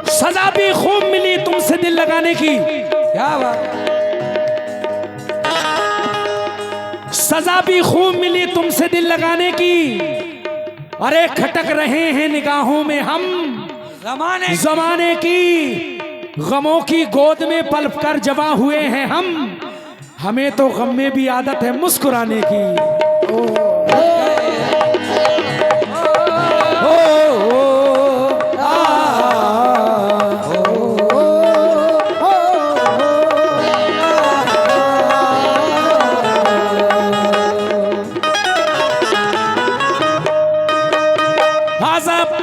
सजा भी खूब मिली तुमसे दिल लगाने की। क्या बात। सजा भी खूब मिली तुमसे दिल लगाने की। अरे खटक रहे हैं निगाहों में हम जमाने की। गमों की गोद में पलप कर जवा हुए हैं हम। हमें तो गम में भी आदत है मुस्कुराने की।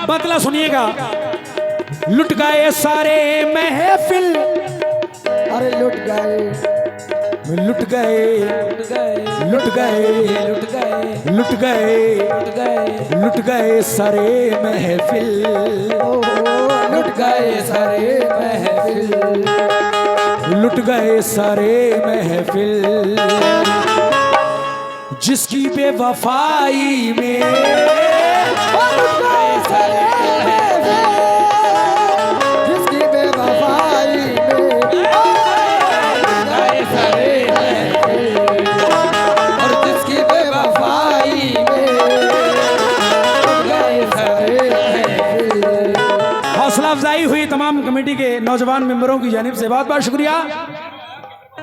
बदला सुनिएगा। लुट गए सारे महफिल। अरे लुट गए लुट गए लुट गए लुट गए लुट गए लुट गए लुट गए सारे महफिल। लुट गए सारे महफिल। लुट गए सारे महफिल। जिसकी बेवफाई में जिसकी बेवफाई में गए सारे और जिसकी बेवफाई में गए सारे। हौसला अफजाई हुई तमाम कमेटी के नौजवान मेंबरों की जानिब से बहुत बहुत शुक्रिया।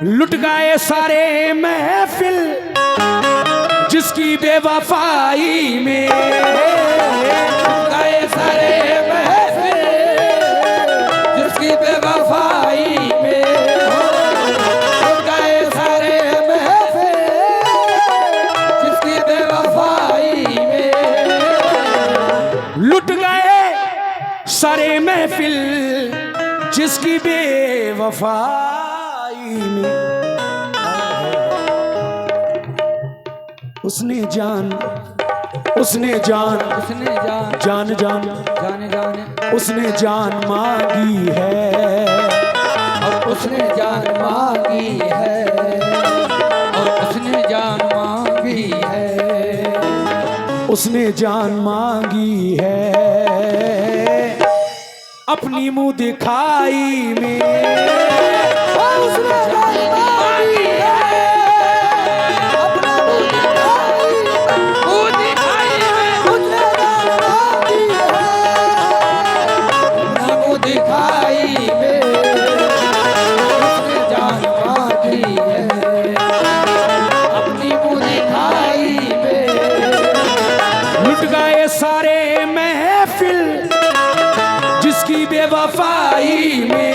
लुट गए सारे महफिल जिसकी बेवफाई में। गए सारे महफिल जिसकी बेवफाई में। गए सारे महफिल जिसकी बेवफाई में। लुट गए सारे महफिल जिसकी बेवफाई में। उसने जान उसने जान जान जान जाने जाने उसने जान मांगी है। और उसने जान मांगी है। और उसने जान मांगी है। उसने जान मांगी है अपनी मुंह दिखाई में। उसने जान मांगी है अपना मुंह दिखाई में। उसने जान मांगी है अपना मुंह दिखाई में। उसने जान मांगी है अपनी मुंह दिखाई में। लुट गए सारे महफिल जिसकी बेवफाई में।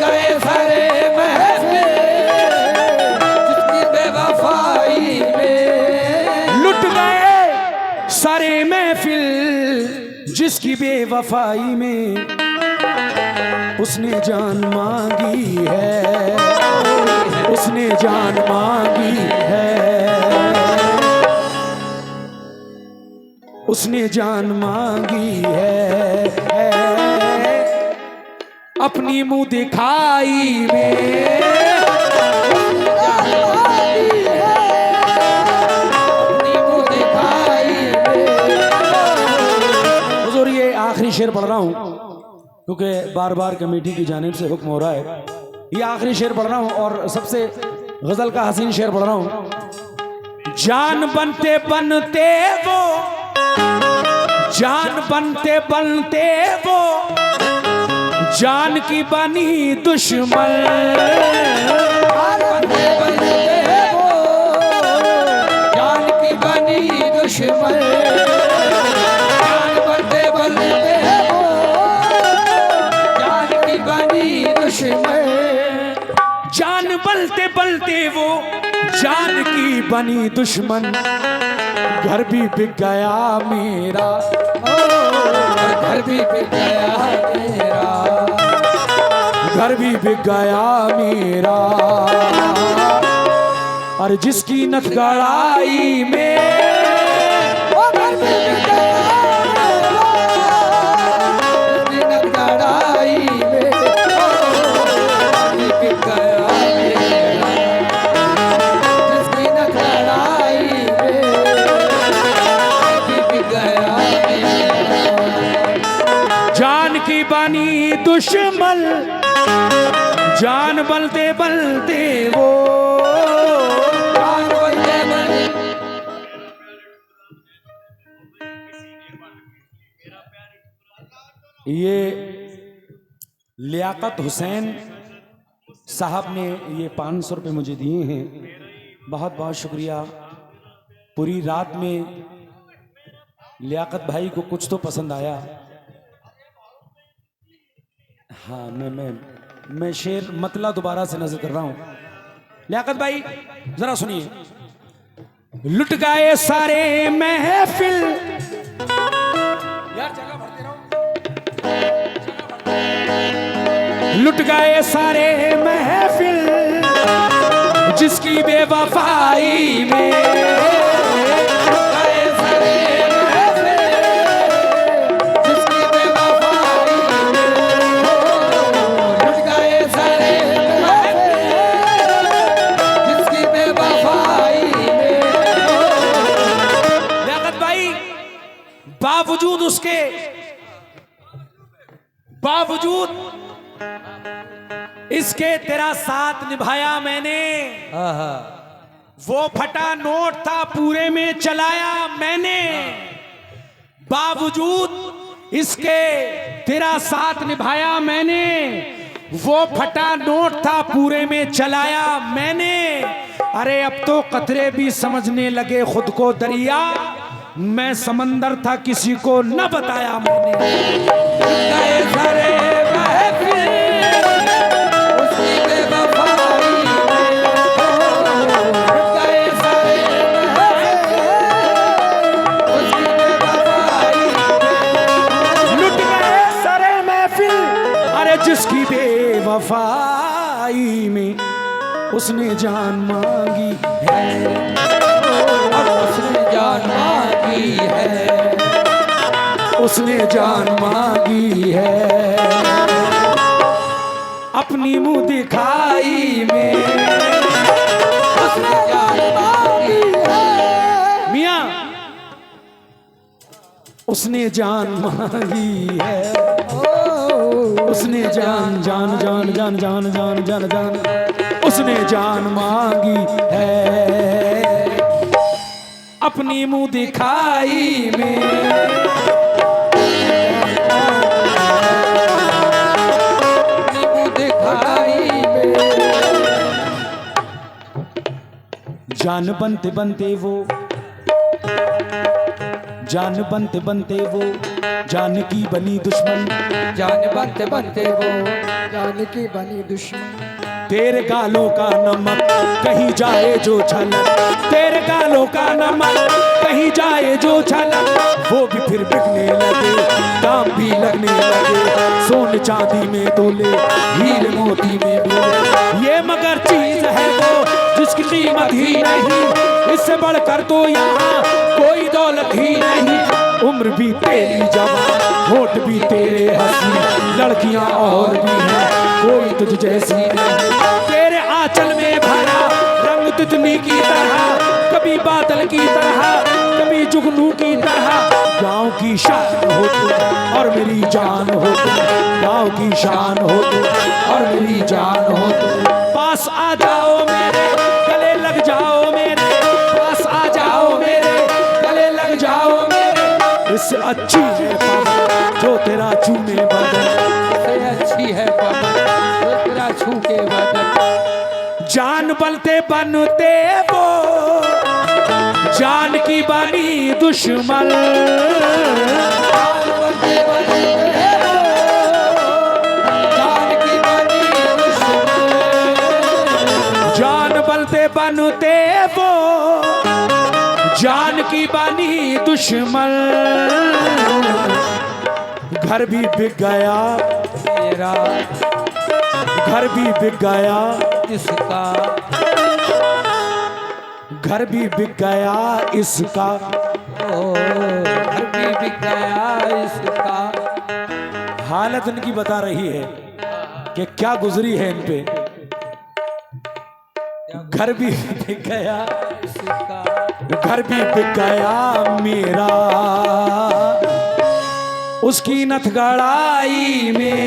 गए सारे महफिल जिसकी बेवफाई में। लुट गए सारे महफिल जिसकी बेवफाई में। उसने जान मांगी है। उसने जान मांगी है। उसने जान मांगी है अपनी मुंह दिखाई में। हुजूर ये आखिरी शेर पढ़ रहा हूँ क्योंकि बार बार कमेटी की जानिब से हुक्म हो रहा है। ये आखिरी शेर पढ़ रहा हूँ और सबसे गजल का हसीन शेर पढ़ रहा हूँ। जान बनते बनते वो जान बनते बनते वो जान की बनी दुश्मन। बनते बनते वो जान की बनी दुश्मन। जान बनते बनते वो जान की बनी दुश्मन। जान बलते बलते वो जान की बनी दुश्मन। घर भी बिक गया मेरा। घर भी बिक गया मेरा। घर भी बिक गया मेरा। और जिसकी नथ गड़ाई में। घर भी बिक गया जिसकी नथ गड़ाई में। बिक गया मेरा जिसकी नथ गड़ाई में। बिक गया मेरा जान की की बानी दुश्मन, जान बलते बलते वो जान बलते बलते ये लियाकत हुसैन साहब ने ये 500 रुपये मुझे दिए हैं। बहुत बहुत शुक्रिया। पूरी रात में लियाकत भाई को कुछ तो पसंद आया। हाँ, मैं शेर मतला दोबारा से नजर कर रहा हूं। लियाकत भाई जरा सुनिए। लुट गए सारे महफिल, यार जगह भरते रहो। लुट गए सारे महफिल जिसकी बेवफाई में, गए सारे महफिल जिसकी बेवफाई में, लुट गए सारे महफिल जिसकी बेवफाई में। लियाकत भाई बावजूद इसके तेरा साथ निभाया मैंने। वो फटा नोट था पूरे में चलाया मैंने। बावजूद इसके तेरा साथ निभाया मैंने। वो फटा नोट था पूरे में चलाया मैंने। अरे अब तो कतरे भी समझने लगे खुद को दरिया, मैं समंदर था किसी को न बताया मैंने। गए सारे महफिल उसकी बेवफाई में, गए सारे महफिल उसकी बेवफाई में, लुट गए सारे महफिल, अरे जिसकी बेवफाई में उसने जान मांगी है, और उसने जान मांगी है, उसने जान मांगी है। अपनी मुंह दिखाई में उसने जान मांगी है। मियां उसने जान मांगी है। उसने जान जान जान जान जान जान जान जान उसने जान मांगी है। अपनी मुंह दिखाई में दिखाई में, जान बनते बनते वो, जान बनते बनते वो जान की बनी दुश्मन, जान बनते बनते वो जान की बनी दुश्मन। तेरे गालों का नमक कहीं जाए जो छलक, तेरे गालों का नमक कहीं जाए जो छलक, वो भी फिर बिकने लगे, दाम भी लगने लगे। सोने चांदी में तोले, हीरे मोती में बोले, ये मगर चीज है वो जिसकी कीमत ही नहीं, इससे बढ़कर तो यहाँ कोई दौलत ही नहीं। उम्र भी तेरी जवान, होठ भी तेरे हंसी, लड़कियां और भी हैं कोई तुझ जैसी नहीं। तेरे आंचल में भरा रंग तितली की तरह, कभी बादल की तरह, कभी जुगनू की तरह। गाँव की शान हो तुम और मेरी जान हो तुम, गाँव की शान हो तुम और मेरी जान हो तुम। पास आ जाओ मेरे, गले लग जाओ मेरे, पास आ जाओ मेरे, गले लग जाओ मेरे। इससे अच्छी है पवन जो तेरा चूमे बदन, से अच्छी है पवन जो तेरा छू के बदन। जान बलते बनते वो जान की बनी दुश्मन, जान बनते बनते जान की बनी दुश्मन, जान बलते बनते वो जान की बनी दुश्मन। घर भी बिक गया मेरा घर भी बिक गया, इसका घर भी बिक गया इसका। घर भी बिक गया इसका। हालत इनकी बता रही है कि क्या गुजरी है इन पे। घर भी बिक गया इसका घर भी बिक गया मेरा, उसकी नथ गड़ाई में